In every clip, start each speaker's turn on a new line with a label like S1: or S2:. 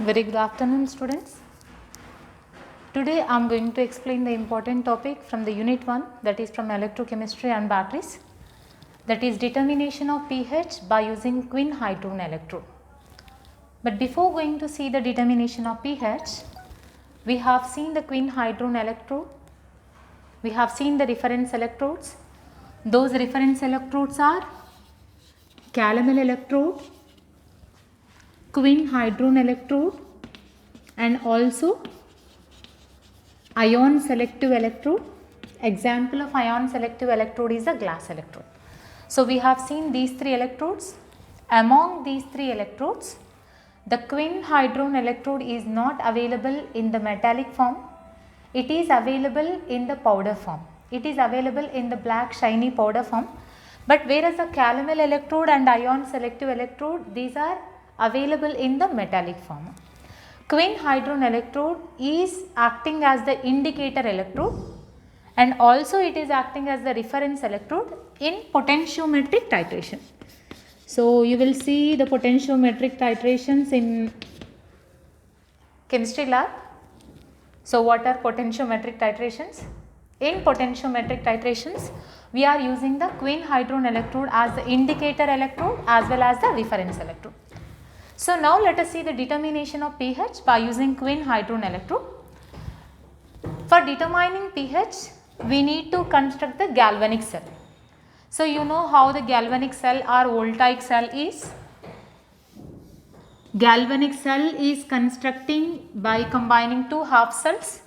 S1: Very good afternoon, students. Today I am going to explain the important topic from the unit 1, that is from electrochemistry and batteries, that is determination of pH by using Quinn hydrogen electrode. But before going to see the determination of pH, we have seen the Quinn hydrogen electrode, we have seen the reference electrodes. Those reference electrodes are calomel electrode, Quinn hydrogen electrode, and also ion selective electrode. Example of ion selective electrode is a glass electrode. So we have seen these three electrodes. Among these three electrodes, the Quinn hydrogen electrode is not available in the metallic form. It is available in the powder form. It is available in the black shiny powder form. But whereas the calomel electrode and ion selective electrode, these are available in the metallic form. Quinn hydrogen electrode is acting as the indicator electrode and also it is acting as the reference electrode in potentiometric titration. So you will see the potentiometric titrations in chemistry lab. So what are potentiometric titrations? In potentiometric titrations, we are using the Quinn hydrogen electrode as the indicator electrode as well as the reference electrode. So now let us see the determination of pH by using Quinn hydrogen electrode. For determining pH, we need to construct the galvanic cell. So you know how the galvanic cell or voltaic cell is. Galvanic cell is constructing by combining two half cells.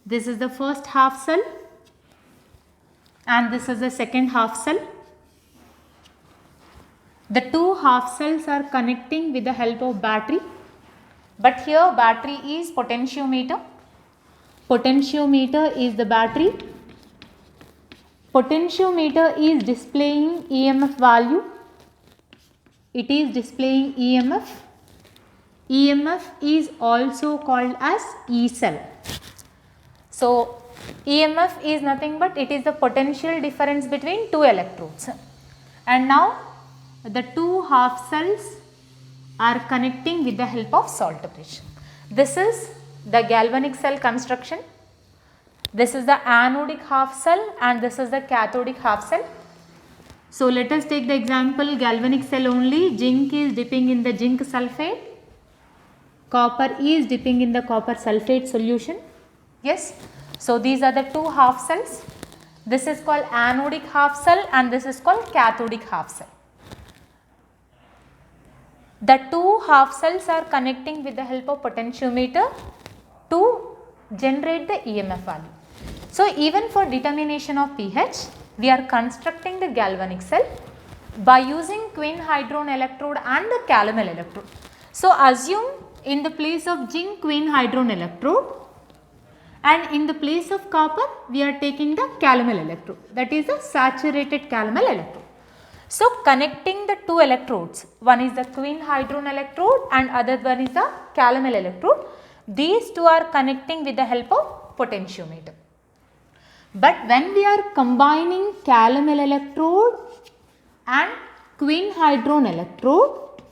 S1: This is the first half cell and this is the second half cell. The two half cells are connecting with the help of battery, but here battery is potentiometer. Potentiometer is the battery. Potentiometer is displaying EMF value. It is displaying EMF. EMF is also called as E cell. So EMF is nothing but it is the potential difference between two electrodes. And now the two half cells are connecting with the help of salt bridge. This is the galvanic cell construction. This is the anodic half cell and this is the cathodic half cell. So let us take the example galvanic cell only. Zinc is dipping in the zinc sulfate. Copper is dipping in the copper sulfate solution. Yes. So these are the two half cells. This is called anodic half cell and this is called cathodic half cell. The two half cells are connecting with the help of potentiometer to generate the EMF value. So even for determination of pH, we are constructing the galvanic cell by using Quinn hydrogen electrode and the calomel electrode. So assume in the place of zinc Quinn hydrogen electrode and in the place of copper we are taking the calomel electrode, that is the saturated calomel electrode. So connecting the two electrodes, one is the Quinn hydrogen electrode and other one is the calomel electrode. These two are connecting with the help of potentiometer. But when we are combining calomel electrode and Quinn hydrogen electrode,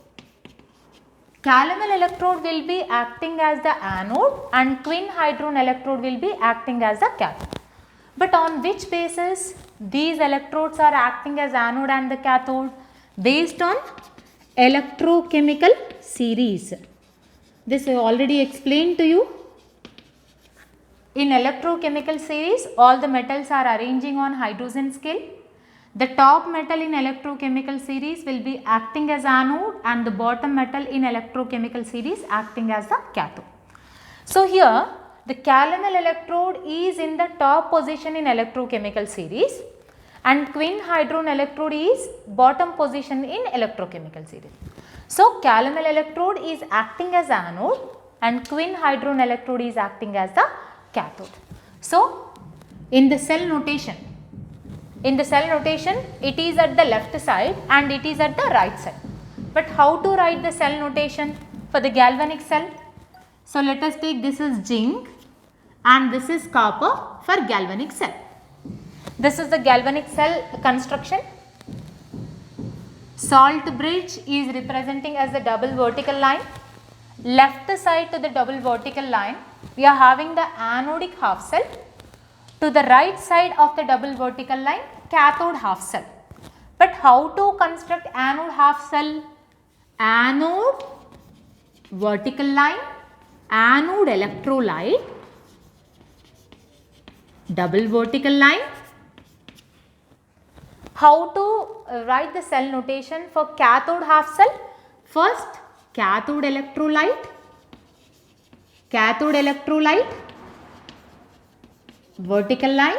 S1: calomel electrode will be acting as the anode and Quinn hydrogen electrode will be acting as the cathode. But on which basis these electrodes are acting as anode and the cathode? Based on electrochemical series. This I already explained to you. In electrochemical series, all the metals are arranging on hydrogen scale. The top metal in electrochemical series will be acting as anode and the bottom metal in electrochemical series acting as the cathode. So here the calomel electrode is in the top position in electrochemical series and Quinn hydrogen electrode is bottom position in electrochemical series. So calomel electrode is acting as anode and Quinn hydrogen electrode is acting as the cathode. So in the cell notation, it is at the left side and it is at the right side. But how to write the cell notation for the galvanic cell? So let us take this is zinc and this is copper for galvanic cell. This is the galvanic cell construction. Salt bridge is representing as the double vertical line left side to the double vertical line, we are having the anodic half cell. To the right side of the double vertical line, cathode half cell. But how to construct anode half cell? Anode vertical line, anode electrolyte, double vertical line. How to write the cell notation for cathode half cell? First, cathode electrolyte, vertical line,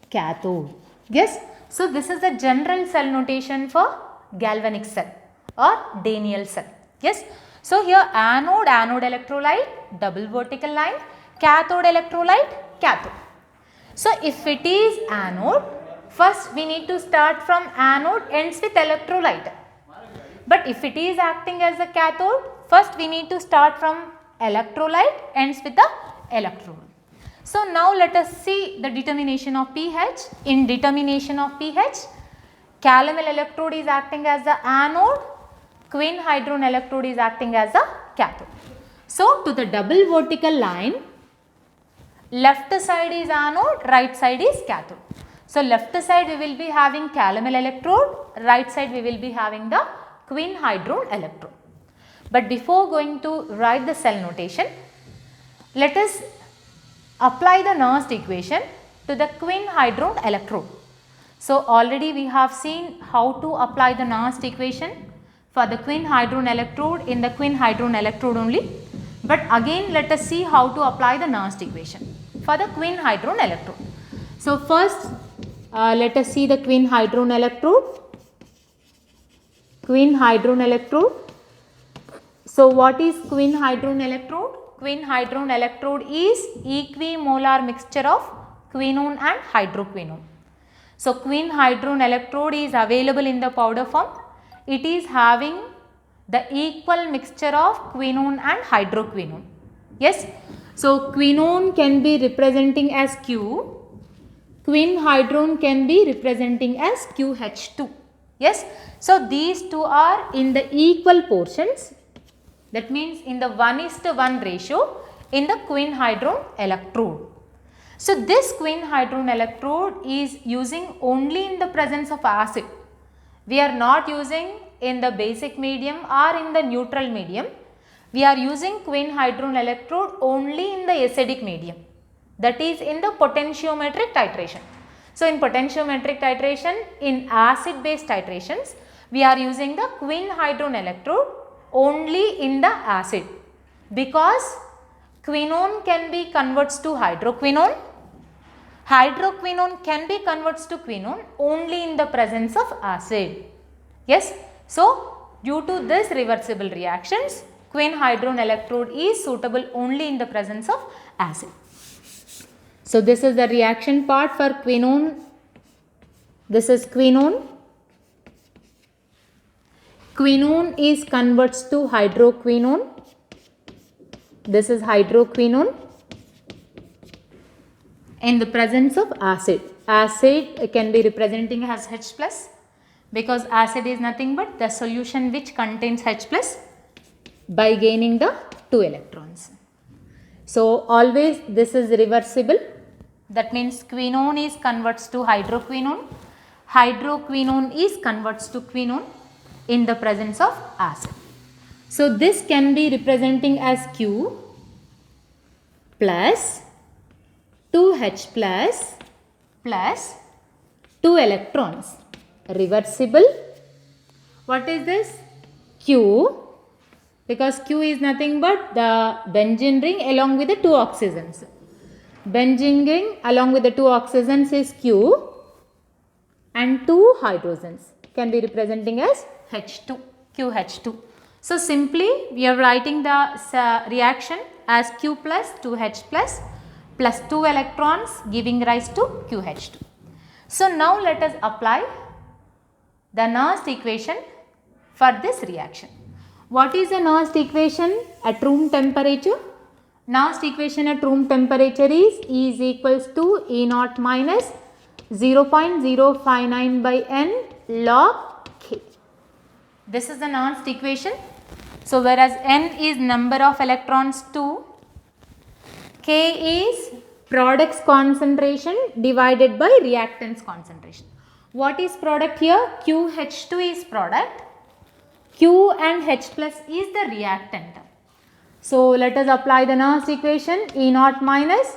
S1: cathode. Yes. So, this is the general cell notation for galvanic cell or Daniell cell. Yes. So, here anode electrolyte, double vertical line, cathode electrolyte, cathode. So, if it is anode, first we need to start from anode, ends with electrolyte. But if it is acting as a cathode, first we need to start from electrolyte, ends with the electrode. So, now let us see the determination of pH. In determination of pH, calomel electrode is acting as the anode, quinhydrone electrode is acting as a cathode. So, to the double vertical line, left side is anode, right side is cathode. So, left side we will be having calomel electrode, right side we will be having the quinhydrone electrode. But before going to write the cell notation, let us apply the Nernst equation to the quinhydrone electrode. So, already we have seen how to apply the Nernst equation for the quinhydrone electrode in the quinhydrone electrode only. But again let us see how to apply the Nernst equation for the quinhydrone electrode. So, first let us see the quinhydrone electrode. So, what is quinhydrone electrode? Quinhydrone electrode is equimolar mixture of quinone and hydroquinone. So, quinhydrone electrode is available in the powder form. It is having the equal mixture of quinone and hydroquinone. Yes. So, quinone can be representing as Q, quinhydrone can be representing as QH2. Yes. So, these two are in the equal portions, that means in the 1:1 ratio in the quinhydrone electrode. So, this quinhydrone electrode is using only in the presence of acid. We are not using in the basic medium or in the neutral medium. We are using quinhydrone electrode only in the acidic medium, that is in the potentiometric titration. So, in potentiometric titration, in acid based titrations, we are using the quinhydrone electrode only in the acid, because quinone can be converts to hydroquinone, hydroquinone can be converts to quinone only in the presence of acid. Yes. So, due to this reversible reactions, quinhydrone electrode is suitable only in the presence of acid. So, this is the reaction part for quinone. This is quinone. Quinone is converts to hydroquinone. This is hydroquinone in the presence of acid. Acid can be representing as H plus, because acid is nothing but the solution which contains H plus by gaining the 2 electrons. So, always this is reversible, that means quinone is converts to hydroquinone, hydroquinone is converts to quinone in the presence of acid. So, this can be representing as Q plus 2H plus 2 electrons, reversible. What is this? Q, because Q is nothing but the benzene ring along with the 2 oxygens. Benzene ring along with the 2 oxygens is Q, and 2 hydrogens can be representing as H2, QH2. So, simply we are writing the reaction as Q plus 2H plus 2 electrons giving rise to QH2. So, now let us apply the Nernst equation for this reaction. What is the Nernst equation at room temperature? Nernst equation at room temperature is E is equals to E naught minus 0.059 by N log K. This is the Nernst equation. So whereas N is number of electrons 2, K is product's concentration divided by reactant's concentration. What is product here? QH2 is product, Q and H plus is the reactant. So let us apply the Nernst equation. E naught minus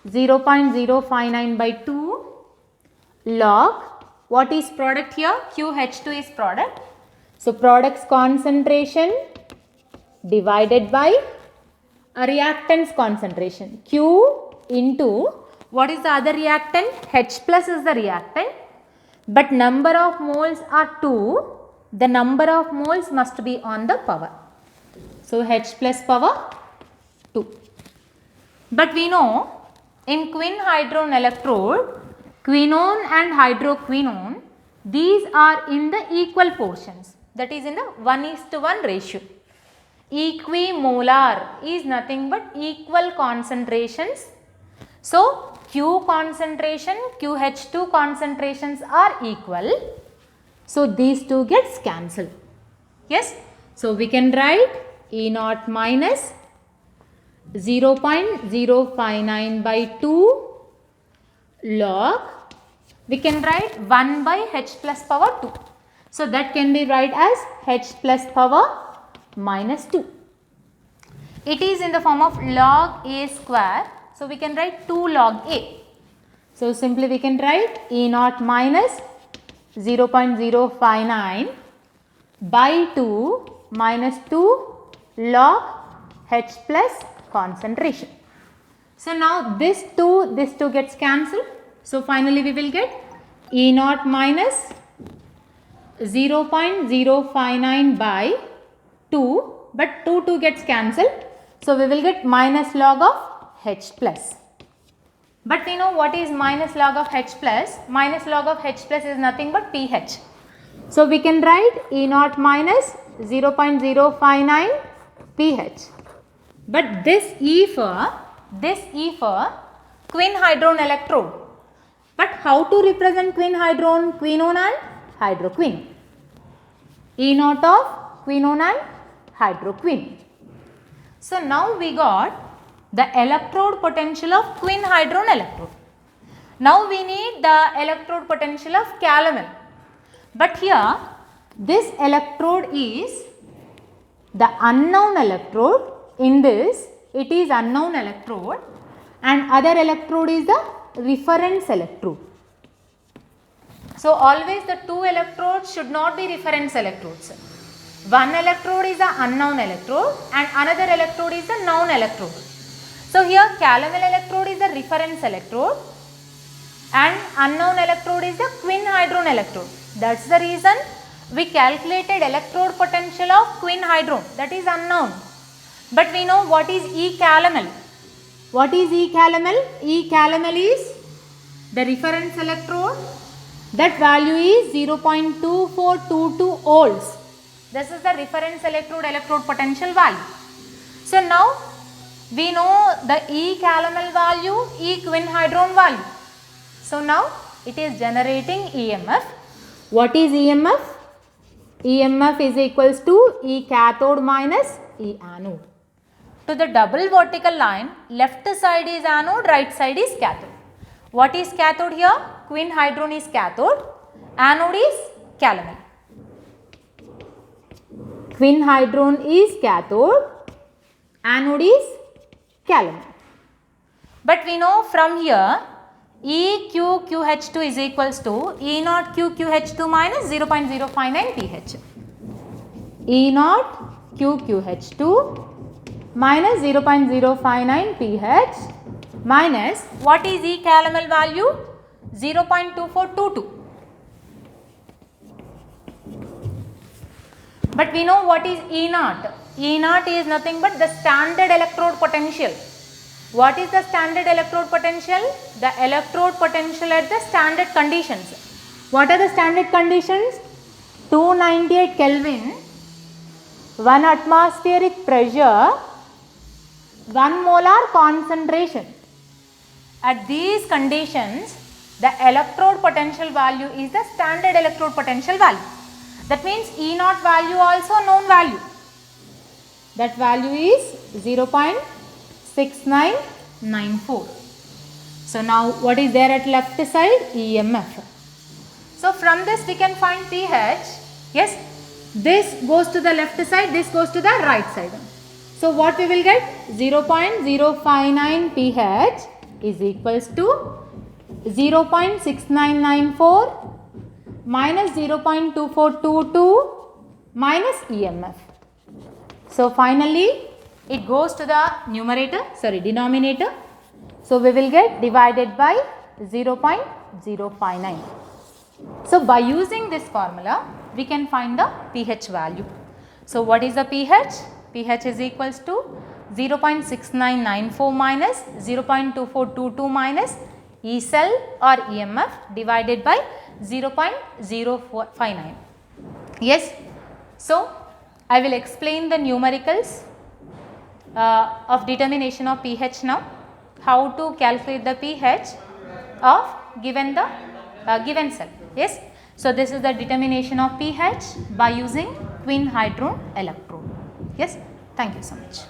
S1: 0.059 by 2 log, what is product here? QH2 is product. So product's concentration divided by a reactant's concentration, Q into what is the other reactant? H plus is the reactant, but number of moles are 2, the number of moles must be on the power. So H plus power 2. But we know in quinhydrone electrode, quinone and hydroquinone, these are in the equal portions, that is in the 1:1 ratio. Equimolar is nothing but equal concentrations. So Q concentration, QH2 concentrations are equal. So these two gets cancelled. Yes. So we can write E naught minus 0.059 by 2 log, we can write 1 by H plus power 2. So that can be write as H plus power minus 2. It is in the form of log A square. So we can write 2 log A. So simply we can write E naught minus 0.059 by 2 minus 2 log H plus concentration. So now this 2 gets cancelled. So finally we will get E naught minus 0.059 by 2, but 2 gets cancelled. So we will get minus log of H plus. But we know what is minus log of H plus. Minus log of H plus is nothing but pH. So we can write E naught minus 0.059 pH. But this E for quinhydrone electrode. But how to represent quinhydrone, quinone and hydroquinone? E naught of quinone and hydroquinone. So now we got the electrode potential of quinhydrone electrode. Now we need the electrode potential of calomel. But here this electrode is the unknown electrode. In this it is unknown electrode and other electrode is the reference electrode. So always the two electrodes should not be reference electrodes. One electrode is the unknown electrode and another electrode is the known electrode. So here calomel electrode is the reference electrode and unknown electrode is the quinhydrone electrode. That's the reason we calculated electrode potential of quinhydrone, that is unknown. But we know what is E calomel. What is E calomel? E calomel is the reference electrode. That value is 0.2422 volts. This is the reference electrode potential value. So now we know the E calomel value, E quinhydrone value. So now it is generating EMF. What is EMF? EMF is equals to E cathode minus E anode. To the double vertical line, left side is anode, right side is cathode. What is cathode here? Quinhydrone is cathode, anode is calomel. Quinhydrone is cathode, anode is calomel. But we know from here EQQH2 is equals to E naught QQH2 minus 0.059 pH. E naught QQH2 minus 0.059 pH minus what is E calomel value? 0.2422. But we know what is E naught. E naught is nothing but the standard electrode potential. What is the standard electrode potential? The electrode potential at the standard conditions. What are the standard conditions? 298 Kelvin, 1 atmospheric pressure, 1 molar concentration. At these conditions, the electrode potential value is the standard electrode potential value. That means E naught value also known value. That value is 0.6994. So now what is there at left side? EMF. So from this we can find pH. Yes, this goes to the left side, this goes to the right side. So what we will get? 0.059 pH is equals to 0.6994 minus 0.2422 minus EMF. So finally it goes to the denominator. So we will get divided by 0.059. So by using this formula we can find the pH value. So what is the pH? pH is equals to 0.6994 minus 0.2422 minus E cell or EMF divided by 0.059. Yes. So I will explain the numericals of determination of pH now. How to calculate the pH of given cell. Yes. So this is the determination of pH by using twin hydrogen electrode. Yes. Thank you so much.